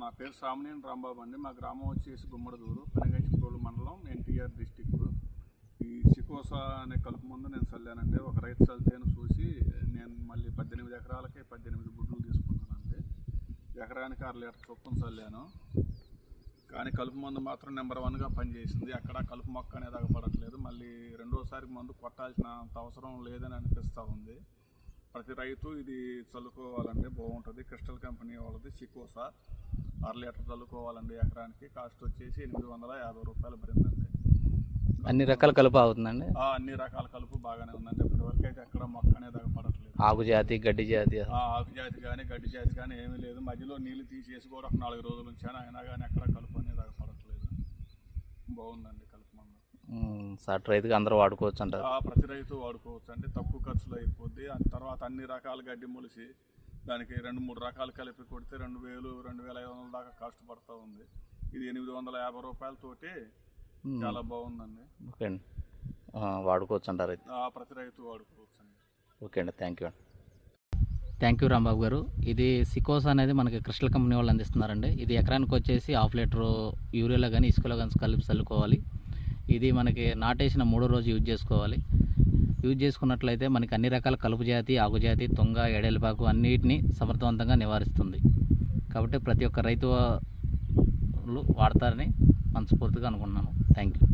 నా పేరు సామినేని రాంబాబు అండి. మా గ్రామం వచ్చేసి గుమ్మడిదూరు, పెనగంచిప్రోలు మండలం, ఎన్టీఆర్ డిస్టిక్. ఈ సికోసా అనే కలుపు ముందు నేను చల్లానండి. ఒక రైతు చల్లితేను చూసి నేను మళ్ళీ 18 ఎకరాలకి 18 గుడ్లు తీసుకున్నానండి. ఎకరానికి 6 లీటర్ చొప్పున చల్లాను. కానీ కలుపు మందు మాత్రం నెంబర్ 1గా పనిచేసింది. అక్కడ కలుపు మొక్క అనేది అగపడట్లేదు. మళ్ళీ రెండోసారి మందు కొట్టాల్సినంత అవసరం లేదని అనిపిస్తూ ఉంది. ప్రతి రైతు ఇది చల్లుకోవాలండి, బాగుంటుంది. క్రిస్టల్ కంపెనీ వాళ్ళది సికోసా 6 లీటర్ చల్లుకోవాలండి. ఎకరానికి కాస్ట్ వచ్చేసి 850 రూపాయలు పడిందండి. అన్ని రకాల కలుపు అవుతుందండి? అన్ని రకాల కలుపు బాగానే ఉందండి. ఇప్పటివరకు అయితే ఎక్కడ మొక్క అనేది అగపడట్లేదు. ఆకు జాతి, గడ్డి జాతి? ఆకు జాతి కానీ గడ్డి జాతి కానీ ఏమీ లేదు. మధ్యలో నీళ్లు తీసేసి కూడా ఒక 4 రోజుల ఉంచాను, అయినా కానీ ఎక్కడ కలుపు అనేది అగపడట్లేదు. బాగుందండి కలుపు మందు. సార్ రైతుగా అందరూ వాడుకోవచ్చు అంటారు? ప్రతి రైతు వాడుకోవచ్చు అండి. తక్కువ ఖర్చులో అయిపోద్ది. తర్వాత అన్ని రకాల గడ్డి మొలిసి దానికి 2-3 రకాలు కలిపి కొడితే 2000-2500 దాకా కాస్ట్ పడుతూ ఉంది. ఇది 850 రూపాయలతోటి చాలా బాగుందండి. ఓకే అండి, వాడుకోవచ్చు అంటారు? ప్రతి రైతు వాడుకోవచ్చు అండి. ఓకే అండి, థ్యాంక్ యూ రాంబాబు గారు. ఇది సికోసా అనేది మనకి క్రిస్టల్ కంపెనీ వాళ్ళు అందిస్తున్నారండి. ఇది ఎకరానికి వచ్చేసి 1/2 లీటర్ యూరియాలో కానీ ఇసుకలో కానీ కలిపి చల్లుకోవాలి. ఇది మనకి నాటేసిన 3వ రోజు యూజ్ చేసుకోవాలి. యూజ్ చేసుకున్నట్లయితే మనకి అన్ని రకాల కలుపు జాతి, ఆకు జాతి, తుంగ, ఎడెలపాకు అన్నిటిని సమర్థవంతంగా నివారిస్తుంది. కాబట్టి ప్రతి ఒక్క రైతు వాడతారని మనస్ఫూర్తిగా అనుకుంటున్నాను. Thank you.